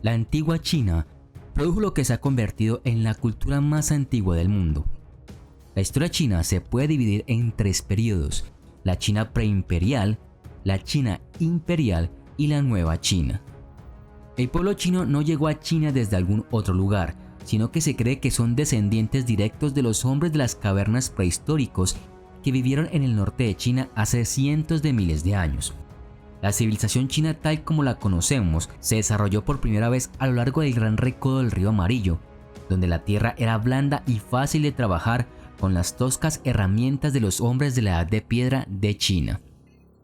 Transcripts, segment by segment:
La antigua China produjo lo que se ha convertido en la cultura más antigua del mundo. La historia china se puede dividir en tres periodos: la China preimperial, la China imperial y la nueva China. El pueblo chino no llegó a China desde algún otro lugar, sino que se cree que son descendientes directos de los hombres de las cavernas prehistóricos que vivieron en el norte de China hace cientos de miles de años. La civilización china tal como la conocemos se desarrolló por primera vez a lo largo del gran recodo del río Amarillo, donde la tierra era blanda y fácil de trabajar con las toscas herramientas de los hombres de la Edad de Piedra de China.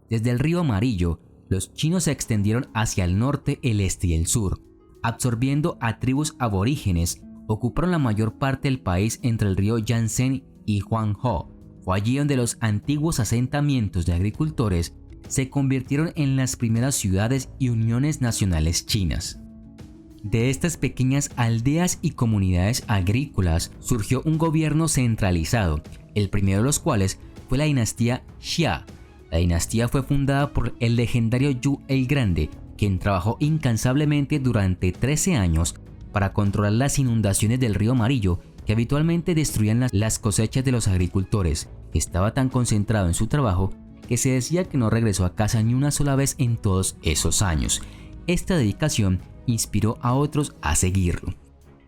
Desde el río Amarillo, los chinos se extendieron hacia el norte, el este y el sur, absorbiendo a tribus aborígenes. Ocuparon la mayor parte del país entre el río Yangtze y Huanghe. Fue allí donde los antiguos asentamientos de agricultores se convirtieron en las primeras ciudades y uniones nacionales chinas. De estas pequeñas aldeas y comunidades agrícolas surgió un gobierno centralizado, el primero de los cuales fue la dinastía Xia. La dinastía fue fundada por el legendario Yu el Grande, quien trabajó incansablemente durante 13 años para controlar las inundaciones del río Amarillo que habitualmente destruían las cosechas de los agricultores. Estaba tan concentrado en su trabajo que se decía que no regresó a casa ni una sola vez en todos esos años. Esta dedicación inspiró a otros a seguirlo.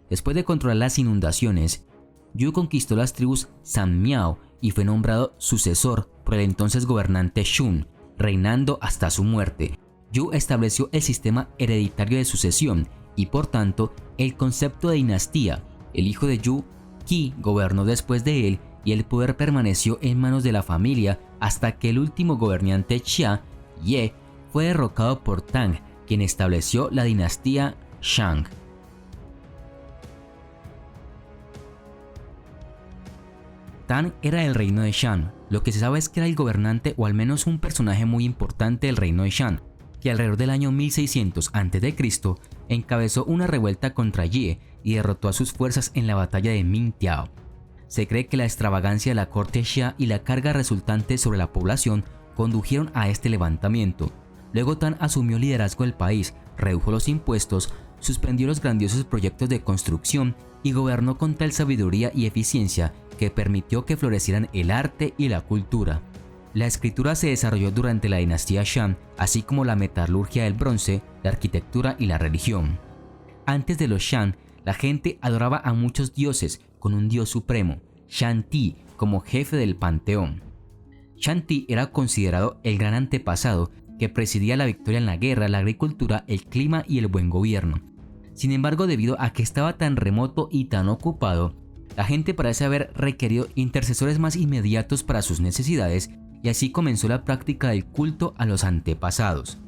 Después de controlar las inundaciones, Yu conquistó las tribus San Miao y fue nombrado sucesor por el entonces gobernante Shun, reinando hasta su muerte. Yu estableció el sistema hereditario de sucesión y por tanto el concepto de dinastía. El hijo de Yu, Qi, gobernó después de él y el poder permaneció en manos de la familia hasta que el último gobernante Xia, Ye, fue derrocado por Tang, quien estableció la dinastía Shang. Tang era el reino de Shan. Lo que se sabe es que era el gobernante o al menos un personaje muy importante del reino de Shan, que alrededor del año 1600 a.C. encabezó una revuelta contra Ye y derrotó a sus fuerzas en la batalla de Mingtiao. Se cree que la extravagancia de la corte Xia y la carga resultante sobre la población condujeron a este levantamiento. Luego Tang asumió el liderazgo del país, redujo los impuestos, suspendió los grandiosos proyectos de construcción y gobernó con tal sabiduría y eficiencia que permitió que florecieran el arte y la cultura. La escritura se desarrolló durante la dinastía Shang, así como la metalurgia del bronce, la arquitectura y la religión. Antes de los Shang, la gente adoraba a muchos dioses con un dios supremo, Shanti, como jefe del panteón. Shanti era considerado el gran antepasado que presidía la victoria en la guerra, la agricultura, el clima y el buen gobierno. Sin embargo, debido a que estaba tan remoto y tan ocupado, la gente parece haber requerido intercesores más inmediatos para sus necesidades y así comenzó la práctica del culto a los antepasados.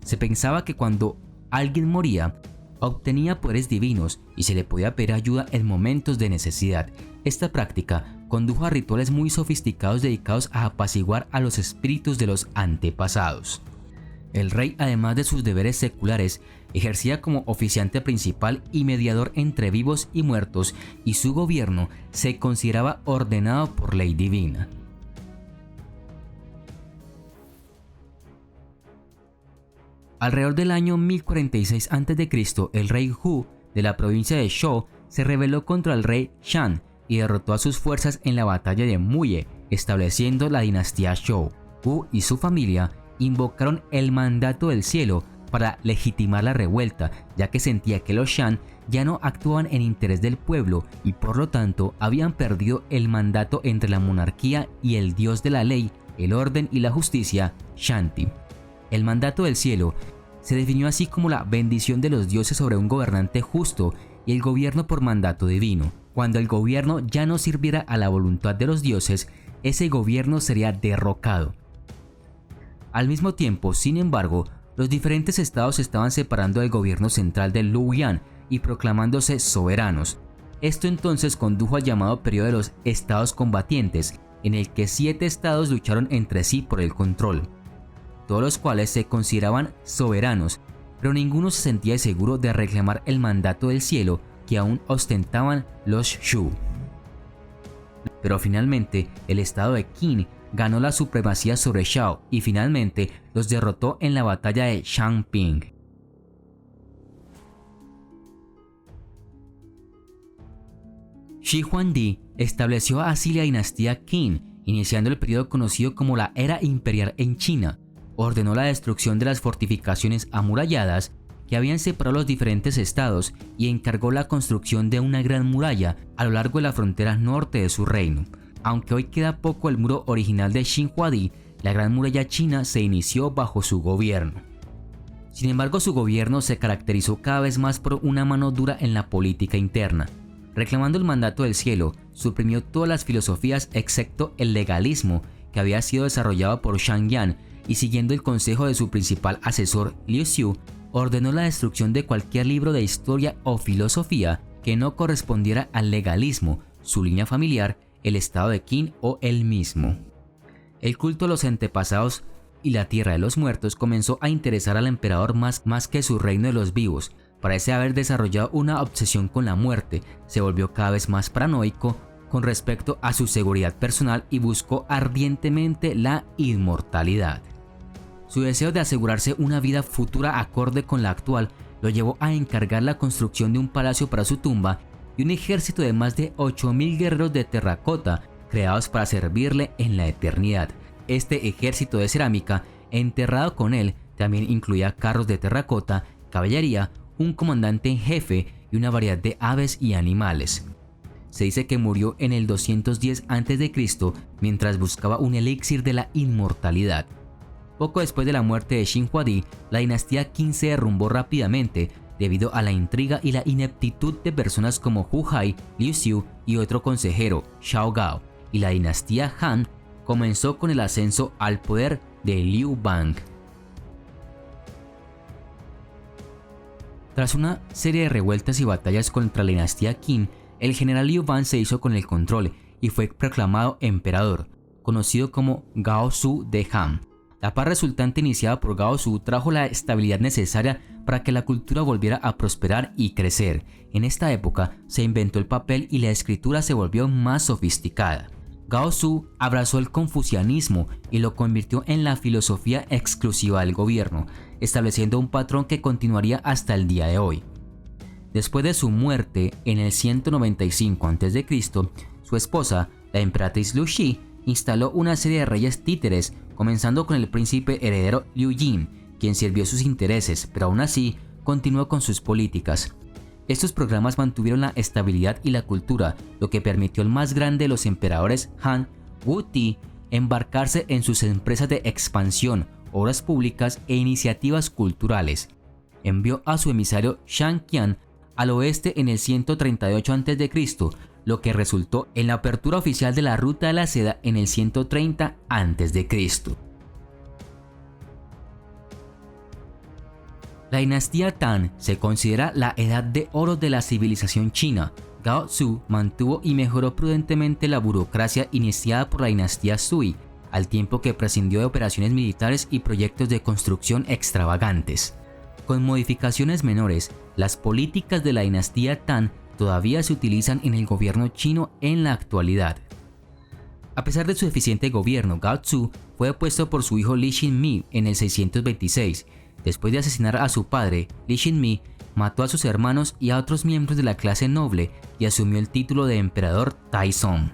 Se pensaba que cuando alguien moría, obtenía poderes divinos y se le podía pedir ayuda en momentos de necesidad. Esta práctica condujo a rituales muy sofisticados dedicados a apaciguar a los espíritus de los antepasados. El rey, además de sus deberes seculares, ejercía como oficiante principal y mediador entre vivos y muertos, y su gobierno se consideraba ordenado por ley divina. Alrededor del año 1046 a.C., el rey Hu de la provincia de Zhou se rebeló contra el rey Shan y derrotó a sus fuerzas en la batalla de Muye, estableciendo la dinastía Zhou. Hu y su familia invocaron el mandato del cielo para legitimar la revuelta, ya que sentía que los Shan ya no actuaban en interés del pueblo y por lo tanto habían perdido el mandato entre la monarquía y el dios de la ley, el orden y la justicia, Shanti. El mandato del cielo se definió así como la bendición de los dioses sobre un gobernante justo y el gobierno por mandato divino. Cuando el gobierno ya no sirviera a la voluntad de los dioses, ese gobierno sería derrocado. Al mismo tiempo, sin embargo, los diferentes estados se estaban separando del gobierno central de Luoyang y proclamándose soberanos. Esto entonces condujo al llamado periodo de los estados combatientes, en el que 7 estados lucharon entre sí por el control, todos los cuales se consideraban soberanos, pero ninguno se sentía seguro de reclamar el mandato del cielo que aún ostentaban los Shu. Pero finalmente, el estado de Qin ganó la supremacía sobre Zhao y finalmente los derrotó en la batalla de Changping. Shi Huangdi estableció así la dinastía Qin, iniciando el periodo conocido como la Era Imperial en China. Ordenó la destrucción de las fortificaciones amuralladas que habían separado los diferentes estados y encargó la construcción de una gran muralla a lo largo de la frontera norte de su reino. Aunque hoy queda poco el muro original de Xinhuadi, la gran muralla china se inició bajo su gobierno. Sin embargo, su gobierno se caracterizó cada vez más por una mano dura en la política interna. Reclamando el mandato del cielo, suprimió todas las filosofías excepto el legalismo que había sido desarrollado por Shang Yan, y siguiendo el consejo de su principal asesor Liu Xiu, ordenó la destrucción de cualquier libro de historia o filosofía que no correspondiera al legalismo, su línea familiar, el estado de Qin o él mismo. El culto a los antepasados y la tierra de los muertos comenzó a interesar al emperador más que su reino de los vivos. Parece haber desarrollado una obsesión con la muerte, se volvió cada vez más paranoico con respecto a su seguridad personal y buscó ardientemente la inmortalidad. Su deseo de asegurarse una vida futura acorde con la actual lo llevó a encargar la construcción de un palacio para su tumba y un ejército de más de 8.000 guerreros de terracota creados para servirle en la eternidad. Este ejército de cerámica, enterrado con él, también incluía carros de terracota, caballería, un comandante en jefe y una variedad de aves y animales. Se dice que murió en el 210 a.C. mientras buscaba un elixir de la inmortalidad. Poco después de la muerte de Xinhuadi, la dinastía Qin se derrumbó rápidamente debido a la intriga y la ineptitud de personas como Hu Hai, Liu Xiu y otro consejero, Xiao Gao, y la dinastía Han comenzó con el ascenso al poder de Liu Bang. Tras una serie de revueltas y batallas contra la dinastía Qin, el general Liu Bang se hizo con el control y fue proclamado emperador, conocido como Gao Zu de Han. La paz resultante iniciada por Gao Zu trajo la estabilidad necesaria para que la cultura volviera a prosperar y crecer. En esta época se inventó el papel y la escritura se volvió más sofisticada. Gao Zu abrazó el confucianismo y lo convirtió en la filosofía exclusiva del gobierno, estableciendo un patrón que continuaría hasta el día de hoy. Después de su muerte en el 195 a.C., su esposa, la emperatriz Liu Xi, instaló una serie de reyes títeres, comenzando con el príncipe heredero Liu Jin, quien sirvió sus intereses, pero aún así continuó con sus políticas. Estos programas mantuvieron la estabilidad y la cultura, lo que permitió al más grande de los emperadores Han, Wu Ti, embarcarse en sus empresas de expansión, obras públicas e iniciativas culturales. Envió a su emisario Shang Qian al oeste en el 138 a.C., lo que resultó en la apertura oficial de la Ruta de la Seda en el 130 a.C. La dinastía Tang se considera la edad de oro de la civilización china. Gao Zu mantuvo y mejoró prudentemente la burocracia iniciada por la dinastía Sui, al tiempo que prescindió de operaciones militares y proyectos de construcción extravagantes. Con modificaciones menores, las políticas de la dinastía Tang todavía se utilizan en el gobierno chino en la actualidad. A pesar de su eficiente gobierno, Gao Zu fue opuesto por su hijo Li Xinmi en el 626. Después de asesinar a su padre, Li Xinmi mató a sus hermanos y a otros miembros de la clase noble y asumió el título de emperador Taizong.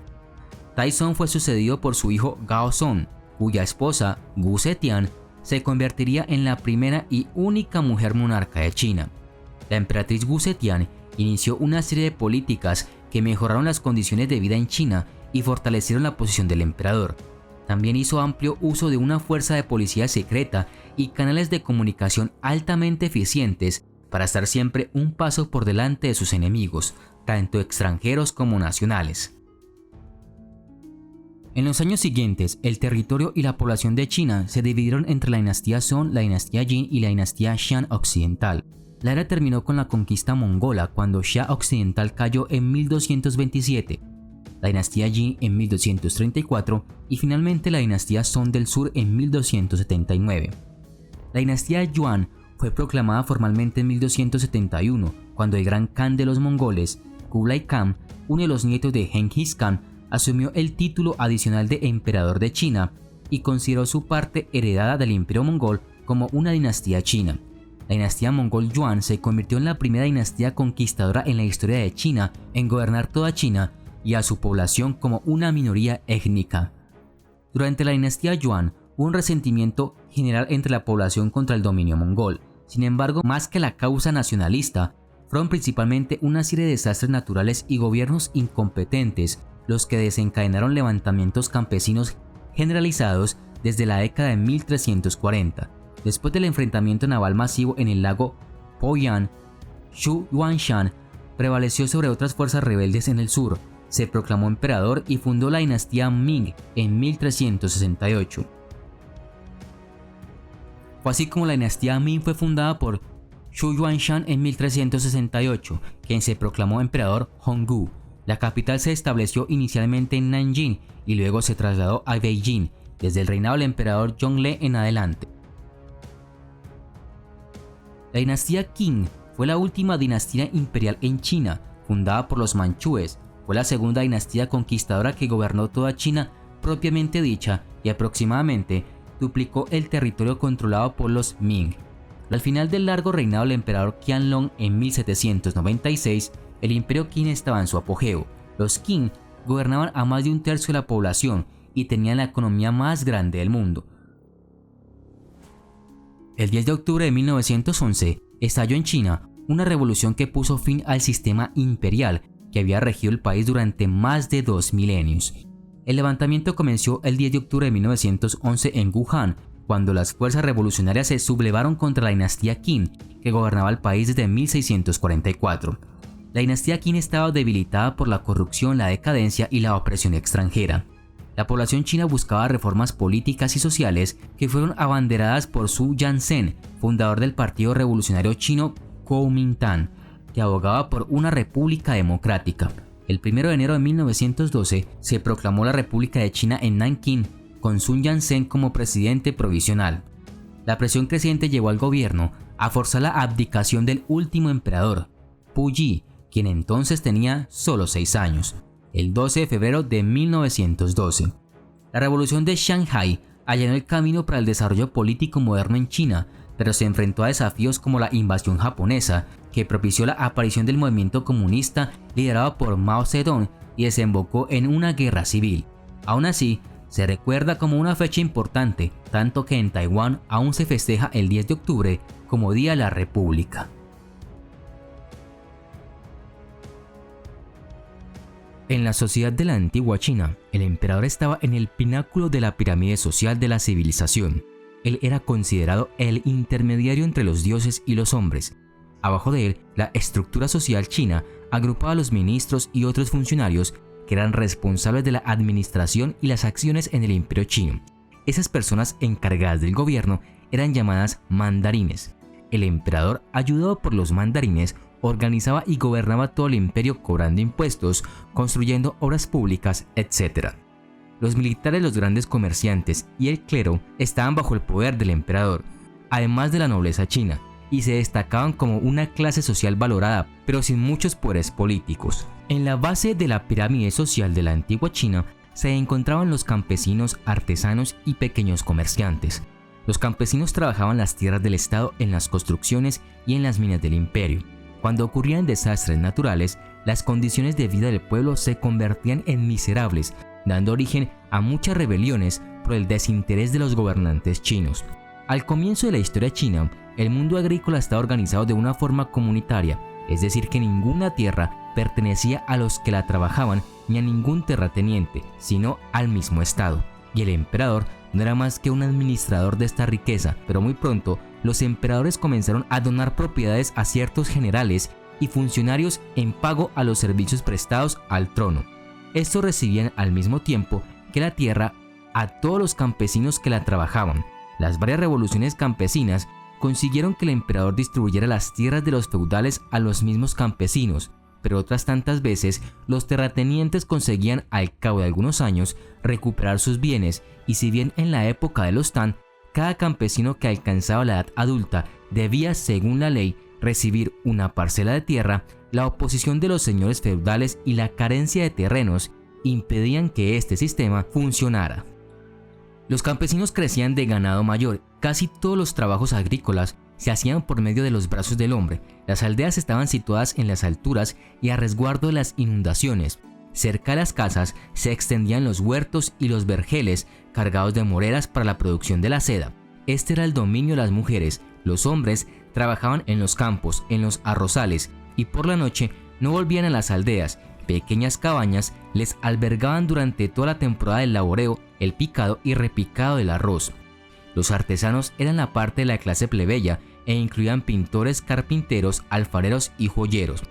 Taizong fue sucedido por su hijo Gaozong, cuya esposa, Wu Zetian, se convertiría en la primera y única mujer monarca de China. La emperatriz Wu Zetian inició una serie de políticas que mejoraron las condiciones de vida en China y fortalecieron la posición del emperador. También hizo amplio uso de una fuerza de policía secreta y canales de comunicación altamente eficientes para estar siempre un paso por delante de sus enemigos, tanto extranjeros como nacionales. En los años siguientes, el territorio y la población de China se dividieron entre la dinastía Song, la dinastía Jin y la dinastía Xian occidental. La era terminó con la conquista mongola cuando Xia occidental cayó en 1227, la dinastía Jin en 1234 y finalmente la dinastía Song del sur en 1279. La dinastía Yuan fue proclamada formalmente en 1271 cuando el gran Khan de los mongoles, Kublai Khan, uno de los nietos de Genghis Khan, asumió el título adicional de emperador de China y consideró su parte heredada del imperio mongol como una dinastía china. La dinastía mongol Yuan se convirtió en la primera dinastía conquistadora en la historia de China en gobernar toda China y a su población como una minoría étnica. Durante la dinastía Yuan hubo un resentimiento general entre la población contra el dominio mongol. Sin embargo, más que la causa nacionalista, fueron principalmente una serie de desastres naturales y gobiernos incompetentes los que desencadenaron levantamientos campesinos generalizados desde la década de 1340. Después del enfrentamiento naval masivo en el lago Poyang, Xu Yuanshan prevaleció sobre otras fuerzas rebeldes en el sur, se proclamó emperador y fundó la dinastía Ming en 1368. Fue así como la dinastía Ming fue fundada por Xu Yuanshan en 1368, quien se proclamó emperador Hongwu. La capital se estableció inicialmente en Nanjing y luego se trasladó a Beijing, desde el reinado del emperador Zhongle en adelante. La dinastía Qing fue la última dinastía imperial en China, fundada por los manchúes. Fue la segunda dinastía conquistadora que gobernó toda China propiamente dicha y aproximadamente duplicó el territorio controlado por los Ming. Al final del largo reinado del emperador Qianlong en 1796, el imperio Qing estaba en su apogeo. Los Qing gobernaban a más de un tercio de la población y tenían la economía más grande del mundo. El 10 de octubre de 1911 estalló en China una revolución que puso fin al sistema imperial que había regido el país durante más de 2 milenios. El levantamiento comenzó el 10 de octubre de 1911 en Wuhan, cuando las fuerzas revolucionarias se sublevaron contra la dinastía Qin, que gobernaba el país desde 1644. La dinastía Qin estaba debilitada por la corrupción, la decadencia y la opresión extranjera. La población china buscaba reformas políticas y sociales que fueron abanderadas por Su Yat-sen, fundador del Partido Revolucionario Chino Kuomintang, que abogaba por una república democrática. El 1 de enero de 1912 se proclamó la República de China en Nankín, con Sun Yat-sen como presidente provisional. La presión creciente llevó al gobierno a forzar la abdicación del último emperador, Puyi, quien entonces tenía solo 6 años, el 12 de febrero de 1912. La revolución de Shanghái allanó el camino para el desarrollo político moderno en China, pero se enfrentó a desafíos como la invasión japonesa, que propició la aparición del movimiento comunista liderado por Mao Zedong y desembocó en una guerra civil. Aún así, se recuerda como una fecha importante, tanto que en Taiwán aún se festeja el 10 de octubre como Día de la República. En la sociedad de la antigua China, el emperador estaba en el pináculo de la pirámide social de la civilización. Él era considerado el intermediario entre los dioses y los hombres. Abajo de él, la estructura social china agrupaba a los ministros y otros funcionarios que eran responsables de la administración y las acciones en el imperio chino. Esas personas encargadas del gobierno eran llamadas mandarines. El emperador, ayudado por los mandarines, organizaba y gobernaba todo el imperio cobrando impuestos, construyendo obras públicas, etc. Los militares, los grandes comerciantes y el clero estaban bajo el poder del emperador, además de la nobleza china, y se destacaban como una clase social valorada, pero sin muchos poderes políticos. En la base de la pirámide social de la antigua China se encontraban los campesinos, artesanos y pequeños comerciantes. Los campesinos trabajaban las tierras del Estado en las construcciones y en las minas del imperio. Cuando ocurrían desastres naturales, las condiciones de vida del pueblo se convertían en miserables, dando origen a muchas rebeliones por el desinterés de los gobernantes chinos. Al comienzo de la historia china, el mundo agrícola estaba organizado de una forma comunitaria, es decir, que ninguna tierra pertenecía a los que la trabajaban ni a ningún terrateniente, sino al mismo Estado. Y el emperador no era más que un administrador de esta riqueza, pero muy pronto los emperadores comenzaron a donar propiedades a ciertos generales y funcionarios en pago a los servicios prestados al trono. Estos recibían al mismo tiempo que la tierra a todos los campesinos que la trabajaban. Las varias revoluciones campesinas consiguieron que el emperador distribuyera las tierras de los feudales a los mismos campesinos, pero otras tantas veces los terratenientes conseguían al cabo de algunos años recuperar sus bienes, y si bien en la época de los Tang, cada campesino que alcanzaba la edad adulta debía, según la ley, recibir una parcela de tierra, la oposición de los señores feudales y la carencia de terrenos impedían que este sistema funcionara. Los campesinos crecían de ganado mayor. Casi todos los trabajos agrícolas se hacían por medio de los brazos del hombre. Las aldeas estaban situadas en las alturas y a resguardo de las inundaciones. Cerca de las casas se extendían los huertos y los vergeles cargados de moreras para la producción de la seda. Este era el dominio de las mujeres. Los hombres trabajaban en los campos, en los arrozales, y por la noche no volvían a las aldeas. Pequeñas cabañas les albergaban durante toda la temporada del laboreo, el picado y repicado del arroz. Los artesanos eran la parte de la clase plebeya e incluían pintores, carpinteros, alfareros y joyeros.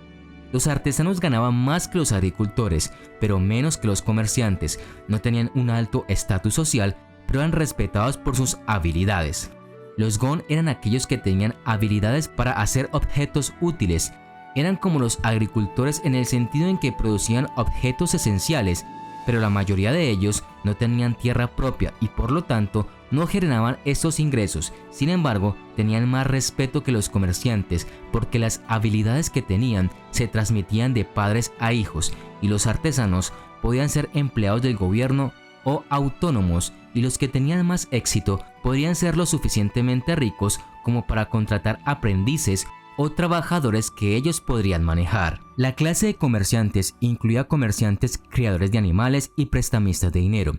Los artesanos ganaban más que los agricultores, pero menos que los comerciantes. No tenían un alto estatus social, pero eran respetados por sus habilidades. Los gon eran aquellos que tenían habilidades para hacer objetos útiles. Eran como los agricultores en el sentido en que producían objetos esenciales, pero la mayoría de ellos no tenían tierra propia y por lo tanto no generaban estos ingresos. Sin embargo, tenían más respeto que los comerciantes porque las habilidades que tenían se transmitían de padres a hijos, y los artesanos podían ser empleados del gobierno o autónomos, y los que tenían más éxito podrían ser lo suficientemente ricos como para contratar aprendices o trabajadores que ellos podrían manejar. La clase de comerciantes incluía comerciantes criadores de animales y prestamistas de dinero.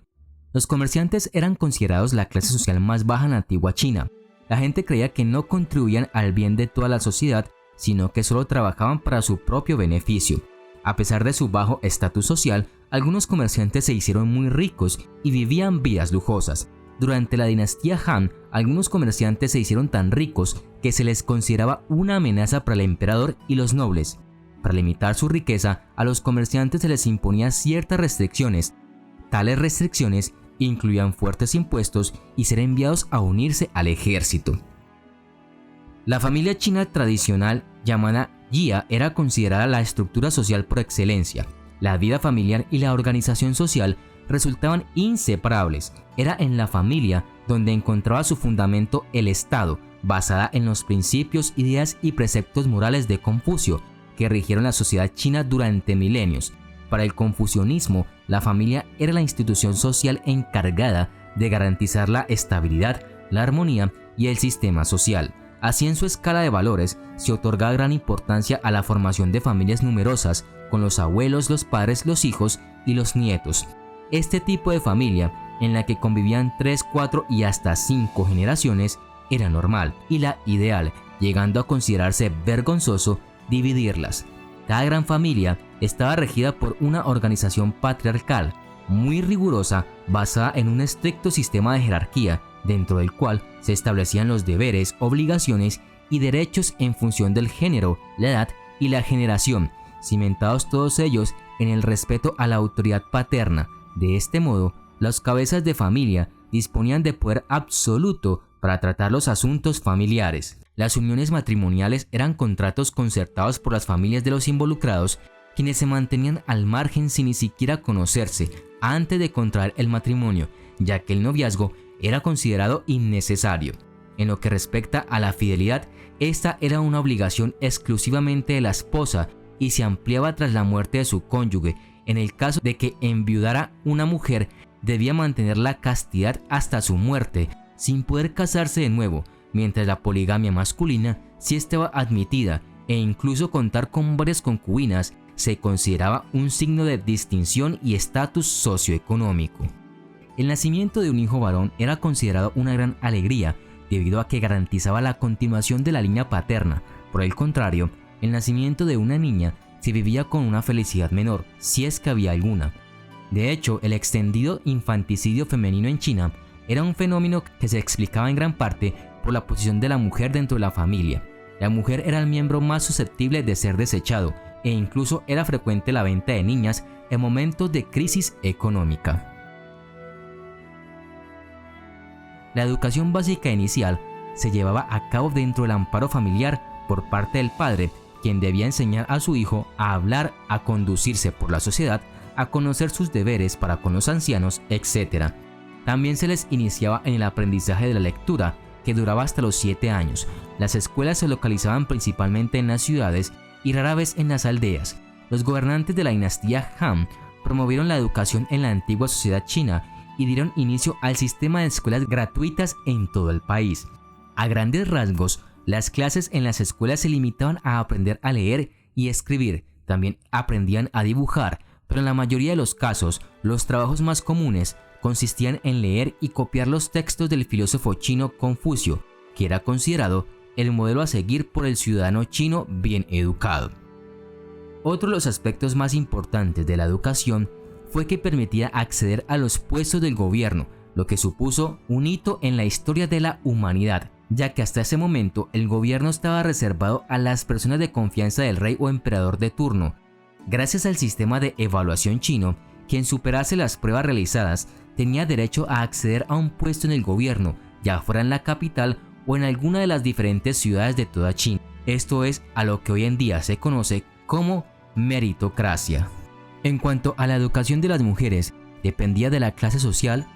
Los comerciantes eran considerados la clase social más baja en la antigua China. La gente creía que no contribuían al bien de toda la sociedad, sino que solo trabajaban para su propio beneficio. A pesar de su bajo estatus social, algunos comerciantes se hicieron muy ricos y vivían vidas lujosas. Durante la dinastía Han, algunos comerciantes se hicieron tan ricos que se les consideraba una amenaza para el emperador y los nobles. Para limitar su riqueza, a los comerciantes se les imponía ciertas restricciones. Tales restricciones incluían fuertes impuestos y ser enviados a unirse al ejército. La familia china tradicional llamada Jia era considerada la estructura social por excelencia. La vida familiar y la organización social resultaban inseparables. Era en la familia donde encontraba su fundamento el Estado, basada en los principios, ideas y preceptos morales de Confucio, que rigieron la sociedad china durante milenios. Para el confucianismo, la familia era la institución social encargada de garantizar la estabilidad, la armonía y el sistema social. Así, en su escala de valores, se otorga gran importancia a la formación de familias numerosas, con los abuelos, los padres, los hijos y los nietos. Este tipo de familia, en la que convivían 3, 4 y hasta 5 generaciones, era normal y la ideal, llegando a considerarse vergonzoso dividirlas. Cada gran familia estaba regida por una organización patriarcal muy rigurosa, basada en un estricto sistema de jerarquía, dentro del cual se establecían los deberes, obligaciones y derechos en función del género, la edad y la generación, cimentados todos ellos en el respeto a la autoridad paterna. De este modo, las cabezas de familia disponían de poder absoluto para tratar los asuntos familiares. Las uniones matrimoniales eran contratos concertados por las familias de los involucrados, quienes se mantenían al margen sin ni siquiera conocerse antes de contraer el matrimonio, ya que el noviazgo era considerado innecesario. En lo que respecta a la fidelidad, esta era una obligación exclusivamente de la esposa y se ampliaba tras la muerte de su cónyuge. En el caso de que enviudara una mujer, debía mantener la castidad hasta su muerte, sin poder casarse de nuevo, mientras la poligamia masculina sí estaba admitida, e incluso contar con varias concubinas se consideraba un signo de distinción y estatus socioeconómico. El nacimiento de un hijo varón era considerado una gran alegría, debido a que garantizaba la continuación de la línea paterna. Por el contrario, el nacimiento de una niña se vivía con una felicidad menor, si es que había alguna. De hecho, el extendido infanticidio femenino en China era un fenómeno que se explicaba en gran parte por la posición de la mujer dentro de la familia. La mujer era el miembro más susceptible de ser desechado, e incluso era frecuente la venta de niñas en momentos de crisis económica. La educación básica inicial se llevaba a cabo dentro del amparo familiar por parte del padre, quien debía enseñar a su hijo a hablar, a conducirse por la sociedad, a conocer sus deberes para con los ancianos, etc. También se les iniciaba en el aprendizaje de la lectura, que duraba hasta los 7 años. Las escuelas se localizaban principalmente en las ciudades y rara vez en las aldeas. Los gobernantes de la dinastía Han promovieron la educación en la antigua sociedad china y dieron inicio al sistema de escuelas gratuitas en todo el país. A grandes rasgos, las clases en las escuelas se limitaban a aprender a leer y escribir. También aprendían a dibujar, pero en la mayoría de los casos, los trabajos más comunes consistían en leer y copiar los textos del filósofo chino Confucio, que era considerado el modelo a seguir por el ciudadano chino bien educado. Otro de los aspectos más importantes de la educación fue que permitía acceder a los puestos del gobierno, lo que supuso un hito en la historia de la humanidad, ya que hasta ese momento el gobierno estaba reservado a las personas de confianza del rey o emperador de turno. Gracias al sistema de evaluación chino, quien superase las pruebas realizadas tenía derecho a acceder a un puesto en el gobierno, ya fuera en la capital o en alguna de las diferentes ciudades de toda China. Esto es a lo que hoy en día se conoce como meritocracia. En cuanto a la educación de las mujeres, dependía de la clase social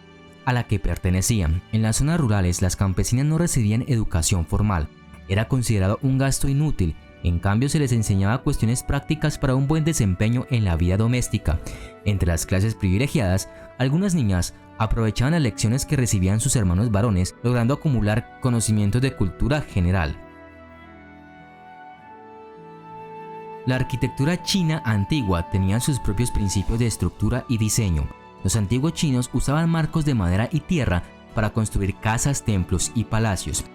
a la que pertenecían. En las zonas rurales, las campesinas no recibían educación formal. Era considerado un gasto inútil. En cambio, se les enseñaba cuestiones prácticas para un buen desempeño en la vida doméstica. Entre las clases privilegiadas, algunas niñas aprovechaban las lecciones que recibían sus hermanos varones, logrando acumular conocimientos de cultura general. La arquitectura china antigua tenía sus propios principios de estructura y diseño. Los antiguos chinos usaban marcos de madera y tierra para construir casas, templos y palacios.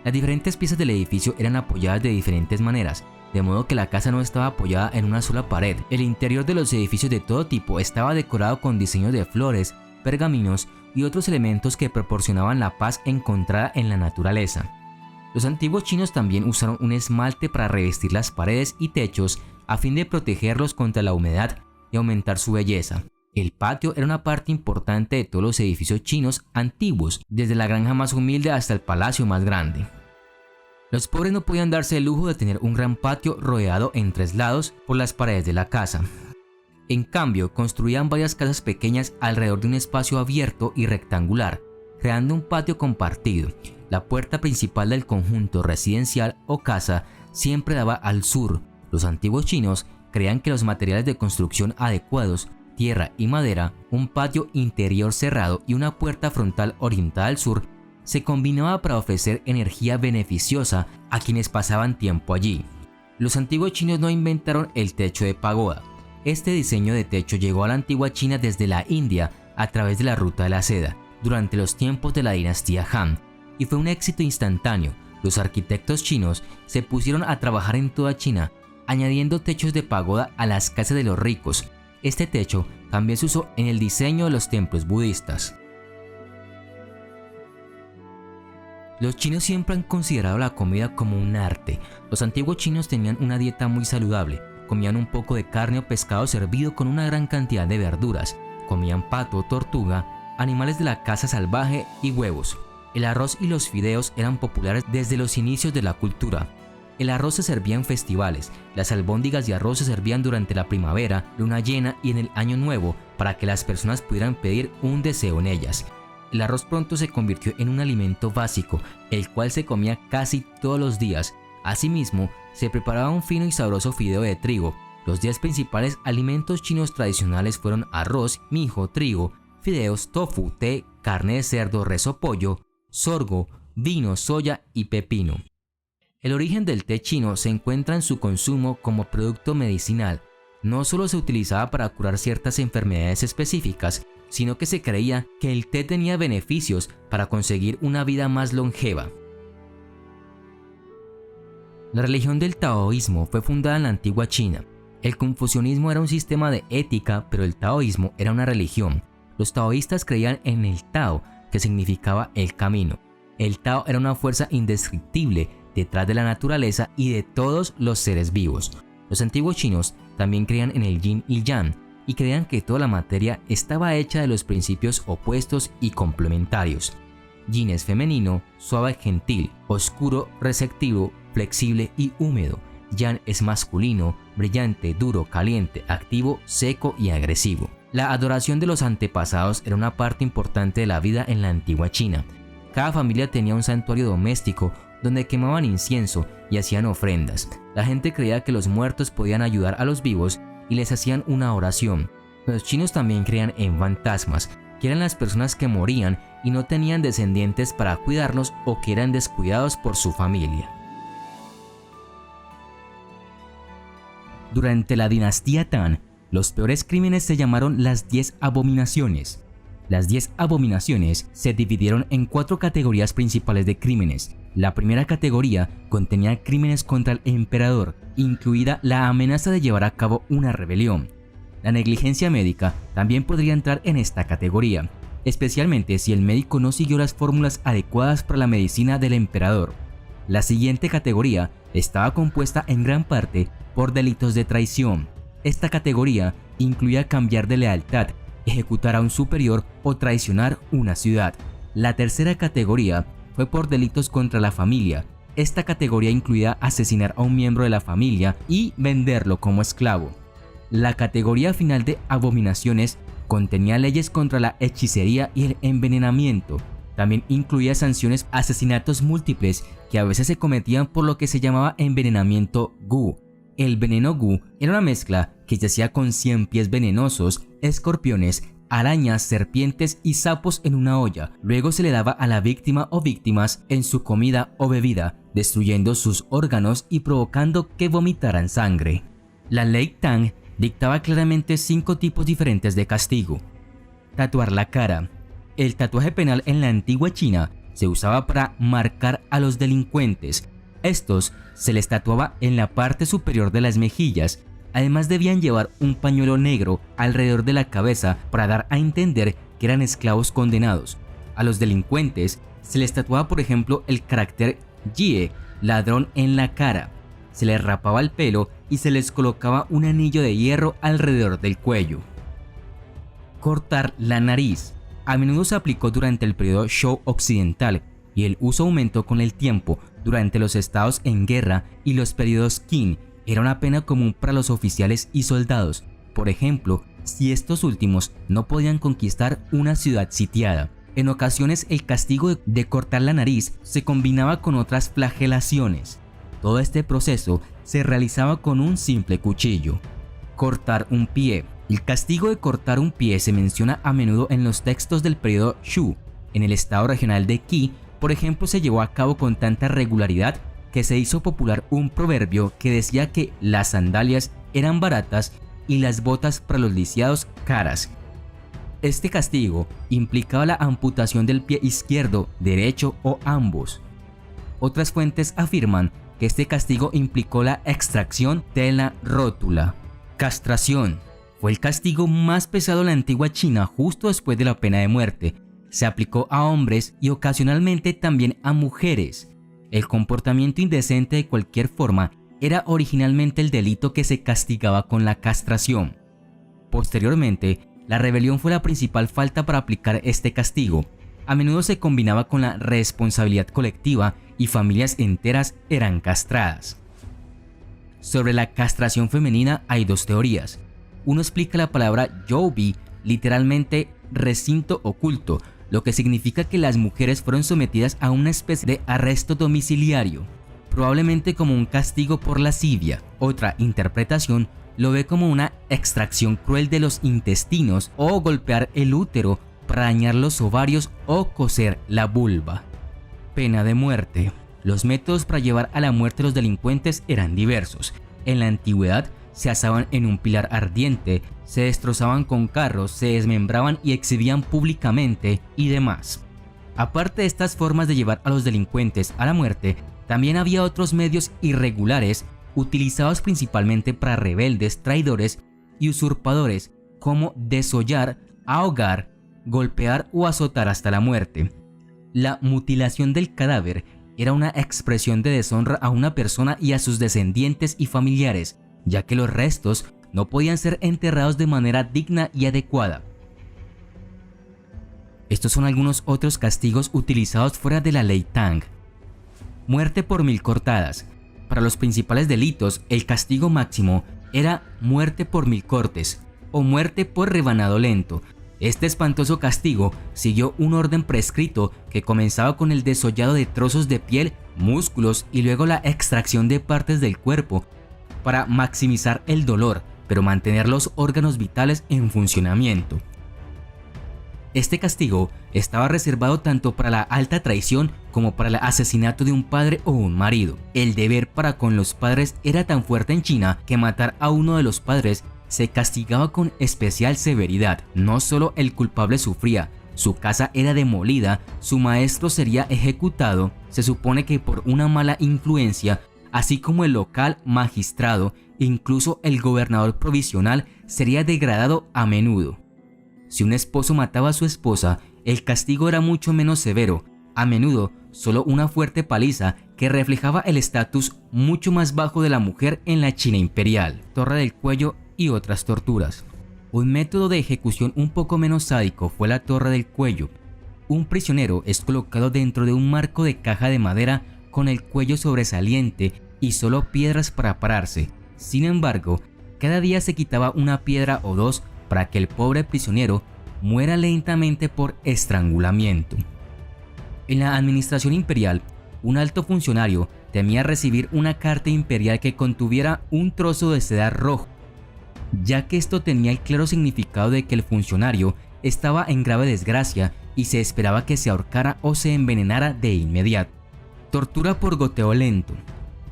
Las diferentes piezas del edificio eran apoyadas de diferentes maneras, de modo que la casa no estaba apoyada en una sola pared. El interior de los edificios de todo tipo estaba decorado con diseños de flores, pergaminos y otros elementos que proporcionaban la paz encontrada en la naturaleza. Los antiguos chinos también usaron un esmalte para revestir las paredes y techos a fin de protegerlos contra la humedad y aumentar su belleza. El patio era una parte importante de todos los edificios chinos antiguos, desde la granja más humilde hasta el palacio más grande. Los pobres no podían darse el lujo de tener un gran patio rodeado en tres lados por las paredes de la casa. En cambio, construían varias casas pequeñas alrededor de un espacio abierto y rectangular, creando un patio compartido. La puerta principal del conjunto residencial o casa siempre daba al sur. Los antiguos chinos creían que los materiales de construcción adecuados, tierra y madera, un patio interior cerrado y una puerta frontal orientada al sur, se combinaba para ofrecer energía beneficiosa a quienes pasaban tiempo allí. Los antiguos chinos no inventaron el techo de pagoda. Este diseño de techo llegó a la antigua China desde la India a través de la ruta de la seda, durante los tiempos de la dinastía Han, y fue un éxito instantáneo. Los arquitectos chinos se pusieron a trabajar en toda China, añadiendo techos de pagoda a las casas de los ricos. Este techo también se usó en el diseño de los templos budistas. Los chinos siempre han considerado la comida como un arte. Los antiguos chinos tenían una dieta muy saludable. Comían un poco de carne o pescado servido con una gran cantidad de verduras. Comían pato, tortuga, animales de la caza salvaje y huevos. El arroz y los fideos eran populares desde los inicios de la cultura. El arroz se servía en festivales, las albóndigas de arroz se servían durante la primavera, luna llena y en el año nuevo para que las personas pudieran pedir un deseo en ellas. El arroz pronto se convirtió en un alimento básico, el cual se comía casi todos los días. Asimismo, se preparaba un fino y sabroso fideo de trigo. Los 10 principales alimentos chinos tradicionales fueron arroz, mijo, trigo, fideos, tofu, té, carne de cerdo, res o pollo, sorgo, vino, soya y pepino. El origen del té chino se encuentra en su consumo como producto medicinal. No solo se utilizaba para curar ciertas enfermedades específicas, sino que se creía que el té tenía beneficios para conseguir una vida más longeva. La religión del taoísmo fue fundada en la antigua China. El confucianismo era un sistema de ética, pero el taoísmo era una religión. Los taoístas creían en el Tao, que significaba el camino. El Tao era una fuerza indescriptible detrás de la naturaleza y de todos los seres vivos. Los antiguos chinos también creían en el yin y yang y creían que toda la materia estaba hecha de los principios opuestos y complementarios. Yin es femenino, suave, gentil, oscuro, receptivo, flexible y húmedo. Yang es masculino, brillante, duro, caliente, activo, seco y agresivo. La adoración de los antepasados era una parte importante de la vida en la antigua China. Cada familia tenía un santuario doméstico donde quemaban incienso y hacían ofrendas. La gente creía que los muertos podían ayudar a los vivos y les hacían una oración. Los chinos también creían en fantasmas, que eran las personas que morían y no tenían descendientes para cuidarlos o que eran descuidados por su familia. Durante la dinastía Tang, Los peores crímenes se llamaron las 10 abominaciones. Las 10 abominaciones se dividieron en 4 categorías principales de crímenes. La primera categoría contenía crímenes contra el emperador, incluida la amenaza de llevar a cabo una rebelión. La negligencia médica también podría entrar en esta categoría, especialmente si el médico no siguió las fórmulas adecuadas para la medicina del emperador. La siguiente categoría estaba compuesta en gran parte por delitos de traición. Esta categoría incluía cambiar de lealtad, ejecutar a un superior o traicionar una ciudad. La tercera categoría fue por delitos contra la familia. Esta categoría incluía asesinar a un miembro de la familia y venderlo como esclavo. La categoría final de abominaciones contenía leyes contra la hechicería y el envenenamiento. También incluía sanciones a asesinatos múltiples que a veces se cometían por lo que se llamaba envenenamiento Gu. El veneno Gu era una mezcla que se hacía con 100 pies venenosos, escorpiones, arañas, serpientes y sapos en una olla. Luego se le daba a la víctima o víctimas en su comida o bebida, destruyendo sus órganos y provocando que vomitaran sangre. La ley Tang dictaba claramente 5 tipos diferentes de castigo. Tatuar la cara. El tatuaje penal en la antigua China se usaba para marcar a los delincuentes. Estos se les tatuaba en la parte superior de las mejillas. Además debían llevar un pañuelo negro alrededor de la cabeza para dar a entender que eran esclavos condenados. A los delincuentes se les tatuaba, por ejemplo, el carácter Jie, ladrón, en la cara. Se les rapaba el pelo y se les colocaba un anillo de hierro alrededor del cuello. Cortar la nariz. A menudo se aplicó durante el periodo Zhou occidental y el uso aumentó con el tiempo durante los estados en guerra y los periodos Qin. Era una pena común para los oficiales y soldados, por ejemplo, si estos últimos no podían conquistar una ciudad sitiada. En ocasiones el castigo de cortar la nariz se combinaba con otras flagelaciones. Todo este proceso se realizaba con un simple cuchillo. Cortar un pie. El castigo de cortar un pie se menciona a menudo en los textos del periodo Zhou. En el estado regional de Qi, por ejemplo, se llevó a cabo con tanta regularidad que se hizo popular un proverbio que decía que las sandalias eran baratas y las botas para los lisiados caras. Este castigo implicaba la amputación del pie izquierdo, derecho o ambos. Otras fuentes afirman que este castigo implicó la extracción de la rótula. Castración. Fue el castigo más pesado en la antigua China justo después de la pena de muerte. Se aplicó a hombres y ocasionalmente también a mujeres. El comportamiento indecente de cualquier forma era originalmente el delito que se castigaba con la castración. Posteriormente, la rebelión fue la principal falta para aplicar este castigo. A menudo se combinaba con la responsabilidad colectiva y familias enteras eran castradas. Sobre la castración femenina hay 2 teorías. Uno explica la palabra Youbi, literalmente recinto oculto, lo que significa que las mujeres fueron sometidas a una especie de arresto domiciliario, probablemente como un castigo por lascivia. Otra interpretación lo ve como una extracción cruel de los intestinos o golpear el útero para dañar los ovarios o coser la vulva. Pena de muerte. Los métodos para llevar a la muerte a los delincuentes eran diversos. En la antigüedad se asaban en un pilar ardiente, se destrozaban con carros, se desmembraban y exhibían públicamente y demás. Aparte de estas formas de llevar a los delincuentes a la muerte, también había otros medios irregulares utilizados principalmente para rebeldes, traidores y usurpadores, como desollar, ahogar, golpear o azotar hasta la muerte. La mutilación del cadáver era una expresión de deshonra a una persona y a sus descendientes y familiares, ya que los restos no podían ser enterrados de manera digna y adecuada. Estos son algunos otros castigos utilizados fuera de la ley Tang. Muerte por 1000 cortadas. Para los principales delitos, el castigo máximo era muerte por 1000 cortes o muerte por rebanado lento. Este espantoso castigo siguió un orden prescrito que comenzaba con el desollado de trozos de piel, músculos y luego la extracción de partes del cuerpo para maximizar el dolor, pero mantener los órganos vitales en funcionamiento. Este castigo estaba reservado tanto para la alta traición como para el asesinato de un padre o un marido. El deber para con los padres era tan fuerte en China que matar a uno de los padres se castigaba con especial severidad. No solo el culpable sufría, su casa era demolida, su maestro sería ejecutado, se supone que por una mala influencia, así como el local magistrado, incluso el gobernador provisional sería degradado a menudo. Si un esposo mataba a su esposa, el castigo era mucho menos severo, a menudo solo una fuerte paliza que reflejaba el estatus mucho más bajo de la mujer en la China imperial, torre del cuello y otras torturas. Un método de ejecución un poco menos sádico fue la torre del cuello. Un prisionero es colocado dentro de un marco de caja de madera con el cuello sobresaliente y solo piedras para pararse. Sin embargo, cada día se quitaba una piedra o dos para que el pobre prisionero muera lentamente por estrangulamiento. En la administración imperial, un alto funcionario temía recibir una carta imperial que contuviera un trozo de seda rojo, ya que esto tenía el claro significado de que el funcionario estaba en grave desgracia y se esperaba que se ahorcara o se envenenara de inmediato. Tortura por goteo lento.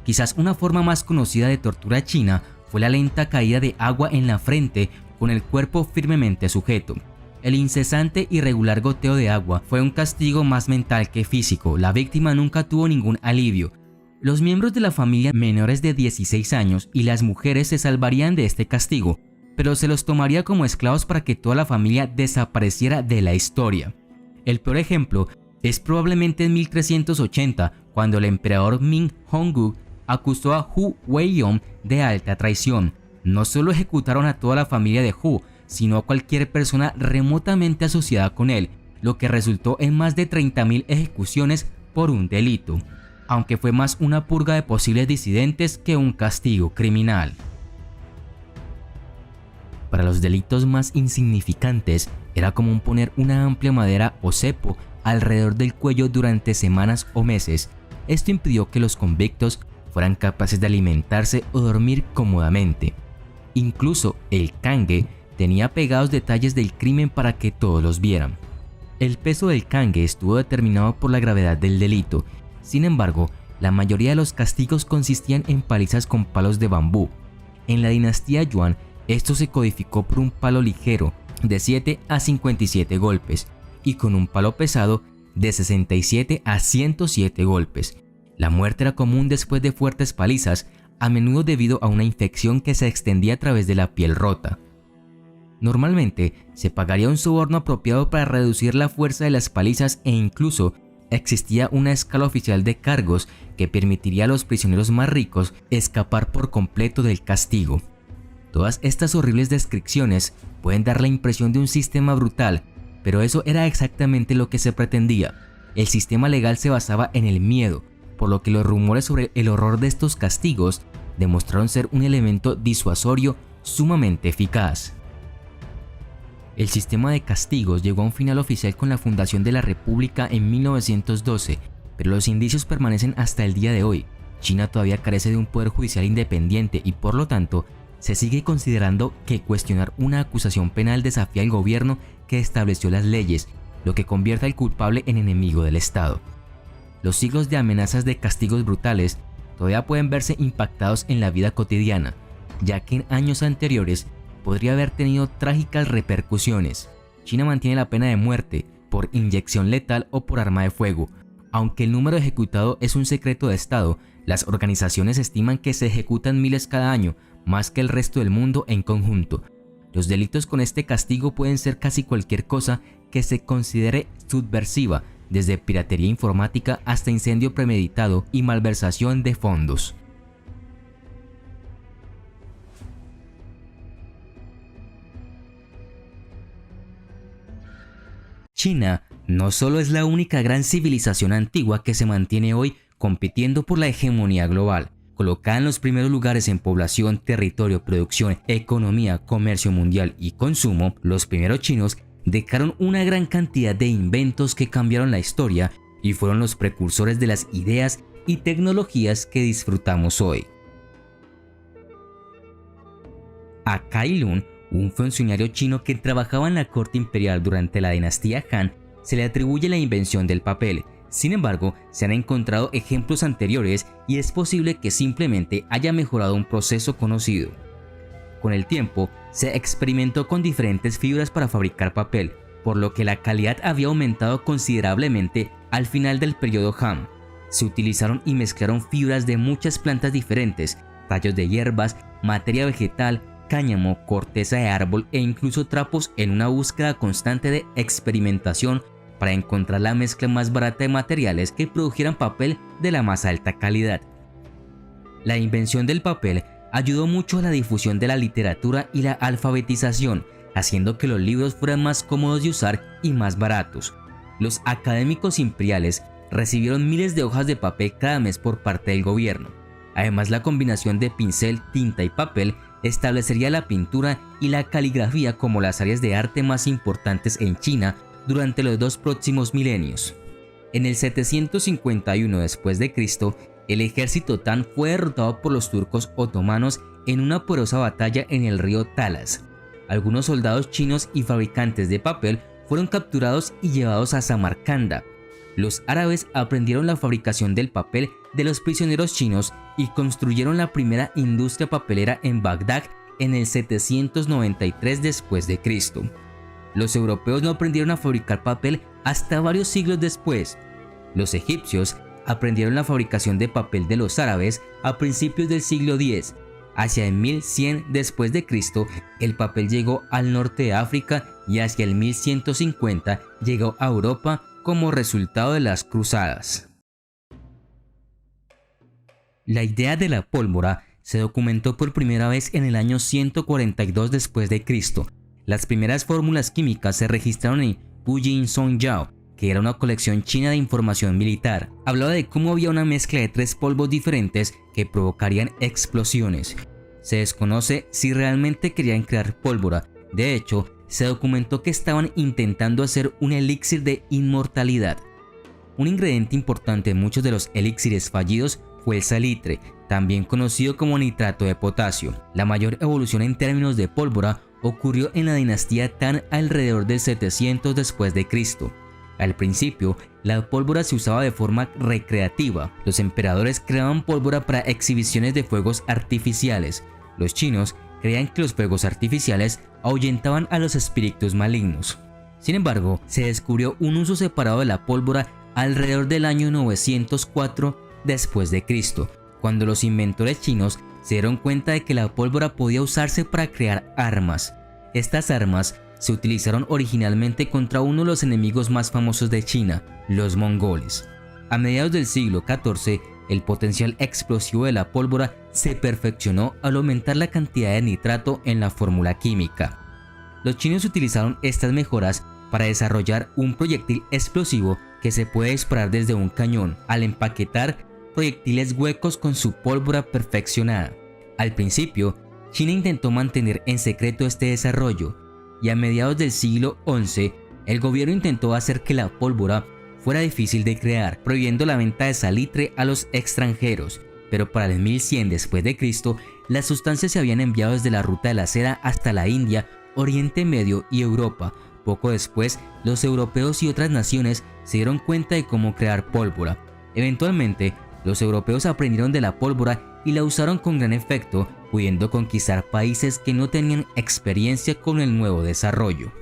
Quizás una forma más conocida de tortura china fue la lenta caída de agua en la frente con el cuerpo firmemente sujeto. El incesante y regular goteo de agua fue un castigo más mental que físico. La víctima nunca tuvo ningún alivio. Los miembros de la familia menores de 16 años y las mujeres se salvarían de este castigo, pero se los tomaría como esclavos para que toda la familia desapareciera de la historia. El peor ejemplo es probablemente en 1380, cuando el emperador Ming Hongu acusó a Hu Weiyong de alta traición. No solo ejecutaron a toda la familia de Hu, sino a cualquier persona remotamente asociada con él, lo que resultó en más de 30.000 ejecuciones por un delito, aunque fue más una purga de posibles disidentes que un castigo criminal. Para los delitos más insignificantes, era común poner una amplia madera o cepo alrededor del cuello durante semanas o meses. Esto impidió que los convictos fueran capaces de alimentarse o dormir cómodamente. Incluso el cangue tenía pegados detalles del crimen para que todos los vieran. El peso del cangue estuvo determinado por la gravedad del delito. Sin embargo, la mayoría de los castigos consistían en palizas con palos de bambú. En la dinastía Yuan, esto se codificó por un palo ligero de 7 a 57 golpes y con un palo pesado de 67 a 107 golpes. La muerte era común después de fuertes palizas, a menudo debido a una infección que se extendía a través de la piel rota. Normalmente se pagaría un soborno apropiado para reducir la fuerza de las palizas e incluso existía una escala oficial de cargos que permitiría a los prisioneros más ricos escapar por completo del castigo. Todas estas horribles descripciones pueden dar la impresión de un sistema brutal, pero eso era exactamente lo que se pretendía. El sistema legal se basaba en el miedo, por lo que los rumores sobre el horror de estos castigos demostraron ser un elemento disuasorio sumamente eficaz. El sistema de castigos llegó a un final oficial con la fundación de la República en 1912, pero los indicios permanecen hasta el día de hoy. China todavía carece de un poder judicial independiente y por lo tanto se sigue considerando que cuestionar una acusación penal desafía al gobierno que estableció las leyes, lo que convierte al culpable en enemigo del Estado. Los siglos de amenazas de castigos brutales todavía pueden verse impactados en la vida cotidiana, ya que en años anteriores podría haber tenido trágicas repercusiones. China mantiene la pena de muerte por inyección letal o por arma de fuego. Aunque el número ejecutado es un secreto de Estado, las organizaciones estiman que se ejecutan miles cada año, más que el resto del mundo en conjunto. Los delitos con este castigo pueden ser casi cualquier cosa que se considere subversiva, desde piratería informática hasta incendio premeditado y malversación de fondos. China no solo es la única gran civilización antigua que se mantiene hoy compitiendo por la hegemonía global, colocada en los primeros lugares en población, territorio, producción, economía, comercio mundial y consumo. Los primeros chinos dejaron una gran cantidad de inventos que cambiaron la historia y fueron los precursores de las ideas y tecnologías que disfrutamos hoy. A Cai Lun, un funcionario chino que trabajaba en la corte imperial durante la dinastía Han, se le atribuye la invención del papel. Sin embargo, se han encontrado ejemplos anteriores y es posible que simplemente haya mejorado un proceso conocido. Con el tiempo, se experimentó con diferentes fibras para fabricar papel, por lo que la calidad había aumentado considerablemente al final del periodo Han. Se utilizaron y mezclaron fibras de muchas plantas diferentes, tallos de hierbas, materia vegetal, cáñamo, corteza de árbol e incluso trapos en una búsqueda constante de experimentación para encontrar la mezcla más barata de materiales que produjeran papel de la más alta calidad. La invención del papel ayudó mucho a la difusión de la literatura y la alfabetización, haciendo que los libros fueran más cómodos de usar y más baratos. Los académicos imperiales recibieron miles de hojas de papel cada mes por parte del gobierno. Además, la combinación de pincel, tinta y papel establecería la pintura y la caligrafía como las áreas de arte más importantes en China durante los 2 próximos milenios. En el 751 después de Cristo, el ejército Tang fue derrotado por los turcos otomanos en una poderosa batalla en el río Talas. Algunos soldados chinos y fabricantes de papel fueron capturados y llevados a Samarcanda. Los árabes aprendieron la fabricación del papel de los prisioneros chinos y construyeron la primera industria papelera en Bagdad en el 793 después de Cristo. Los europeos no aprendieron a fabricar papel hasta varios siglos después. Los egipcios aprendieron la fabricación de papel de los árabes a principios del siglo X. Hacia el 1100 después de Cristo, el papel llegó al norte de África y hacia el 1150 llegó a Europa como resultado de las cruzadas. La idea de la pólvora se documentó por primera vez en el año 142 después de Cristo. Las primeras fórmulas químicas se registraron en Pujin Songyao, que era una colección china de información militar. Hablaba de cómo había una mezcla de 3 polvos diferentes que provocarían explosiones. Se desconoce si realmente querían crear pólvora. De hecho, se documentó que estaban intentando hacer un elixir de inmortalidad. Un ingrediente importante en muchos de los elixires fallidos fue el salitre, también conocido como nitrato de potasio. La mayor evolución en términos de pólvora ocurrió en la dinastía Tang alrededor del 700 después de Cristo. Al principio, la pólvora se usaba de forma recreativa. Los emperadores creaban pólvora para exhibiciones de fuegos artificiales. Los chinos creían que los fuegos artificiales ahuyentaban a los espíritus malignos. Sin embargo, se descubrió un uso separado de la pólvora alrededor del año 904 después de Cristo, cuando los inventores chinos se dieron cuenta de que la pólvora podía usarse para crear armas. Estas armas se utilizaron originalmente contra uno de los enemigos más famosos de China, los mongoles. A mediados del siglo XIV, el potencial explosivo de la pólvora se perfeccionó al aumentar la cantidad de nitrato en la fórmula química. Los chinos utilizaron estas mejoras para desarrollar un proyectil explosivo que se puede disparar desde un cañón, al empaquetar proyectiles huecos con su pólvora perfeccionada. Al principio, China intentó mantener en secreto este desarrollo, y a mediados del siglo XI, el gobierno intentó hacer que la pólvora fuera difícil de crear, prohibiendo la venta de salitre a los extranjeros, pero para el 1100 después de Cristo, las sustancias se habían enviado desde la ruta de la seda hasta la India, Oriente Medio y Europa. Poco después, los europeos y otras naciones se dieron cuenta de cómo crear pólvora. Eventualmente, los europeos aprendieron de la pólvora y la usaron con gran efecto, pudiendo conquistar países que no tenían experiencia con el nuevo desarrollo.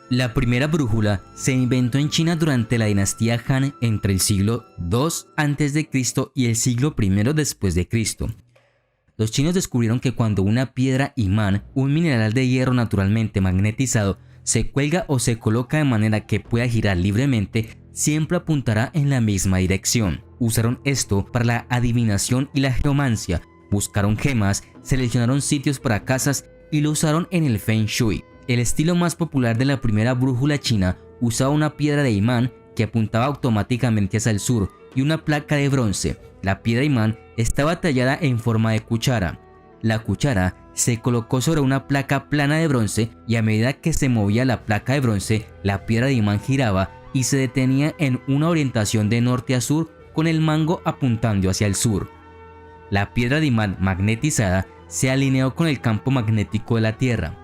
La primera brújula se inventó en China durante la dinastía Han entre el siglo II a.C. y el siglo I después de Cristo. Los chinos descubrieron que cuando una piedra imán, un mineral de hierro naturalmente magnetizado, se cuelga o se coloca de manera que pueda girar libremente, siempre apuntará en la misma dirección. Usaron esto para la adivinación y la geomancia, buscaron gemas, seleccionaron sitios para casas y lo usaron en el Feng Shui. El estilo más popular de la primera brújula china usaba una piedra de imán que apuntaba automáticamente hacia el sur y una placa de bronce. La piedra imán estaba tallada en forma de cuchara. La cuchara se colocó sobre una placa plana de bronce y a medida que se movía la placa de bronce, la piedra de imán giraba y se detenía en una orientación de norte a sur con el mango apuntando hacia el sur. La piedra de imán magnetizada se alineó con el campo magnético de la Tierra.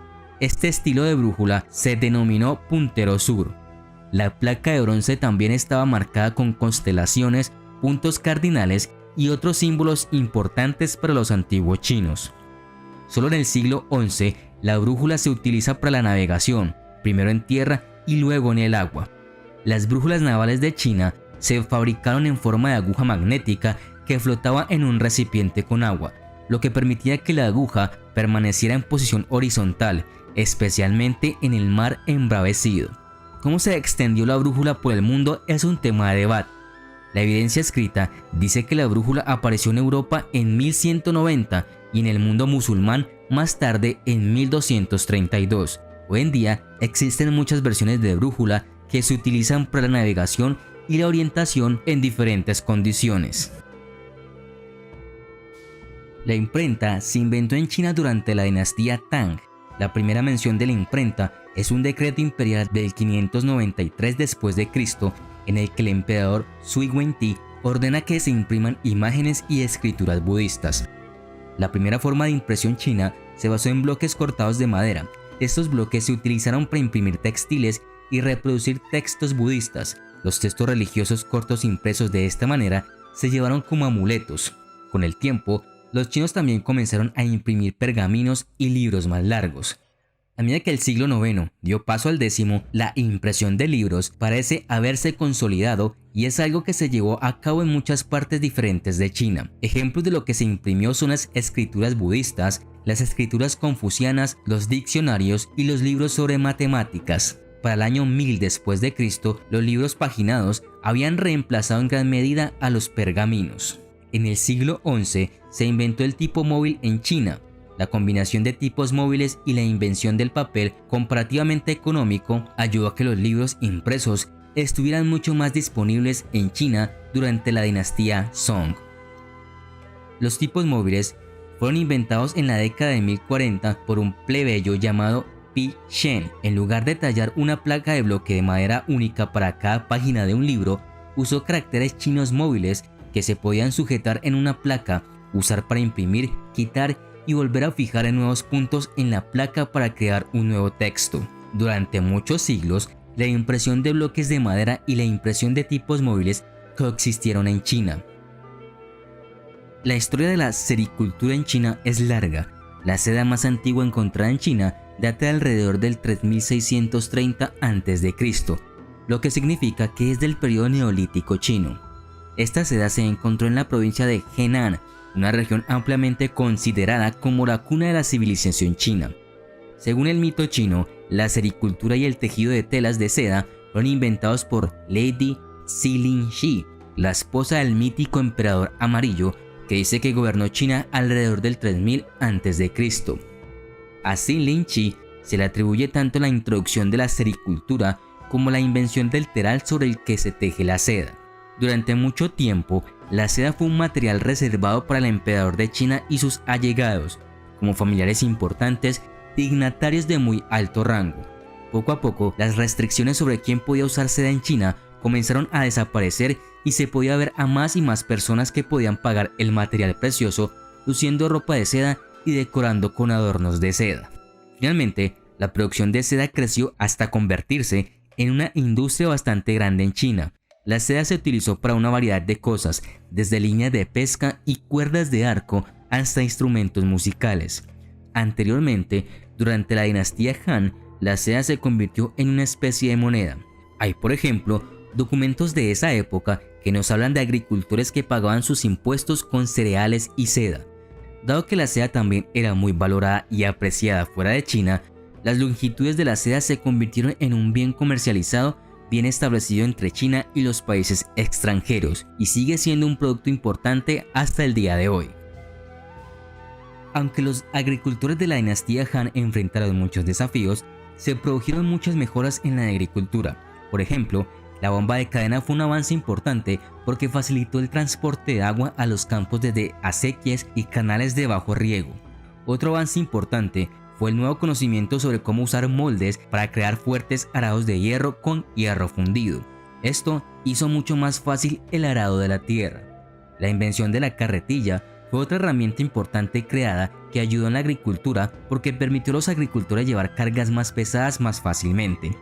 Este estilo de brújula se denominó puntero sur. La placa de bronce también estaba marcada con constelaciones, puntos cardinales y otros símbolos importantes para los antiguos chinos. Solo en el siglo XI, la brújula se utiliza para la navegación, primero en tierra y luego en el agua. Las brújulas navales de China se fabricaron en forma de aguja magnética que flotaba en un recipiente con agua, lo que permitía que la aguja permaneciera en posición horizontal, especialmente en el mar embravecido. Cómo se extendió la brújula por el mundo es un tema de debate. La evidencia escrita dice que la brújula apareció en Europa en 1190 y en el mundo musulmán más tarde en 1232. Hoy en día existen muchas versiones de brújula que se utilizan para la navegación y la orientación en diferentes condiciones. La imprenta se inventó en China durante la dinastía Tang. La primera mención de la imprenta es un decreto imperial del 593 después de Cristo, en el que el emperador Sui Wenti ordena que se impriman imágenes y escrituras budistas. La primera forma de impresión china se basó en bloques cortados de madera. Estos bloques se utilizaron para imprimir textiles y reproducir textos budistas. Los textos religiosos cortos impresos de esta manera se llevaron como amuletos. Con el tiempo, los chinos también comenzaron a imprimir pergaminos y libros más largos. A medida que el siglo IX dio paso al X, la impresión de libros parece haberse consolidado y es algo que se llevó a cabo en muchas partes diferentes de China. Ejemplos de lo que se imprimió son las escrituras budistas, las escrituras confucianas, los diccionarios y los libros sobre matemáticas. Para el año 1000 después de Cristo, los libros paginados habían reemplazado en gran medida a los pergaminos. En el siglo XI se inventó el tipo móvil en China. La combinación de tipos móviles y la invención del papel comparativamente económico ayudó a que los libros impresos estuvieran mucho más disponibles en China durante la dinastía Song. Los tipos móviles fueron inventados en la década de 1040 por un plebeyo llamado Pi Shen. En lugar de tallar una placa de bloque de madera única para cada página de un libro, usó caracteres chinos móviles que se podían sujetar en una placa, usar para imprimir, quitar y volver a fijar en nuevos puntos en la placa para crear un nuevo texto. Durante muchos siglos, la impresión de bloques de madera y la impresión de tipos móviles coexistieron en China. La historia de la sericultura en China es larga. La seda más antigua encontrada en China data de alrededor del 3630 a.C., lo que significa que es del periodo neolítico chino. Esta seda se encontró en la provincia de Henan, una región ampliamente considerada como la cuna de la civilización china. Según el mito chino, la sericultura y el tejido de telas de seda fueron inventados por Lady Zilin-Shi, la esposa del mítico emperador amarillo que dice que gobernó China alrededor del 3000 a.C. A Zilin-Shi se le atribuye tanto la introducción de la sericultura como la invención del telar sobre el que se teje la seda. Durante mucho tiempo, la seda fue un material reservado para el emperador de China y sus allegados, como familiares importantes, dignatarios de muy alto rango. Poco a poco, las restricciones sobre quién podía usar seda en China comenzaron a desaparecer y se podía ver a más y más personas que podían pagar el material precioso luciendo ropa de seda y decorando con adornos de seda. Finalmente, la producción de seda creció hasta convertirse en una industria bastante grande en China. La seda se utilizó para una variedad de cosas, desde líneas de pesca y cuerdas de arco hasta instrumentos musicales. Anteriormente, durante la dinastía Han, la seda se convirtió en una especie de moneda. Hay, por ejemplo, documentos de esa época que nos hablan de agricultores que pagaban sus impuestos con cereales y seda. Dado que la seda también era muy valorada y apreciada fuera de China, las longitudes de la seda se convirtieron en un bien comercializado bien establecido entre China y los países extranjeros y sigue siendo un producto importante hasta el día de hoy. Aunque los agricultores de la dinastía Han enfrentaron muchos desafíos, se produjeron muchas mejoras en la agricultura. Por ejemplo, la bomba de cadena fue un avance importante porque facilitó el transporte de agua a los campos desde acequias y canales de bajo riego. Otro avance importante fue el nuevo conocimiento sobre cómo usar moldes para crear fuertes arados de hierro con hierro fundido. Esto hizo mucho más fácil el arado de la tierra. La invención de la carretilla fue otra herramienta importante creada que ayudó en la agricultura porque permitió a los agricultores llevar cargas más pesadas más fácilmente.